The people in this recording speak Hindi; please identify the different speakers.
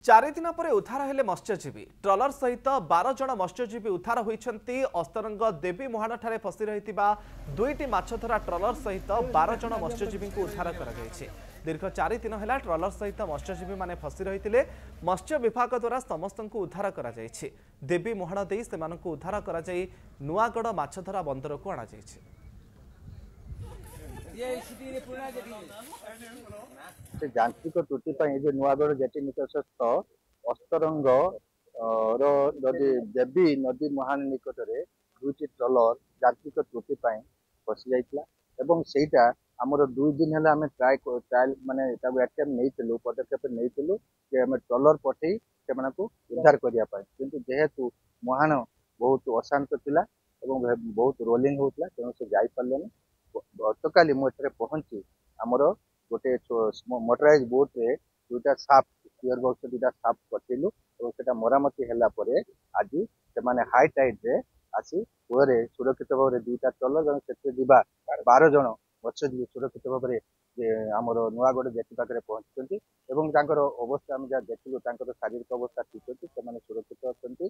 Speaker 1: चारि दिन पर उद्धार हेले मत्स्यजीवी ट्रलर सहित 12 जन मत्स्यजीवी उद्धार होती अस्तरंग देवी मुहाण ठारे फसी रही दुईटी माछधरा ट्रलर सहित 12 जन मत्स्यजीवी को उद्धार कर दीर्घ 4 दिन है ट्रलर सहित मत्स्यजीवी माने फसी रही मत्स्य विभाग द्वारा समस्त को उद्धार कर देवी मुहाण दे से उद्धार कर नुआगढ़ माछधरा बंदर को अणा
Speaker 2: यांत्रिक त्रुटि जो नुआगढ़ जेटी निकटस्थ अस्तरंग नदी देवी नदी मुहान निकट में दुईटी ट्रलर यांत्रिक त्रुटि फसी जाइए सेटा आमर 2 दिन है आम ट्रायल माने अटेम्प्ट नहीं पदक्षेप नहीं आम ट्रलर पठे से उद्धार करने किंतु जेहेतु मुहान बहुत अशांत थिला बहुत रोलिंग होता तेणु से जापारे गतकाली मुझे पहुंची आमर गोटे मोटराइज बोट रे दुटा साफ स्पीयर बॉक्स दुटा साफ पठेलु और मरामती है आज से हाई टाइड रे आसी कूरे सुरक्षित भाव में दुईटा ट्रलर से 12 जन मत्स्यजीवी सुरक्षित भाव में आमर नुआगढ़ जेटी पाखे पहुंची अवस्था आम जहाँ देखिलु शारीरिक अवस्था ठीक अच्छी सुरक्षित अच्छा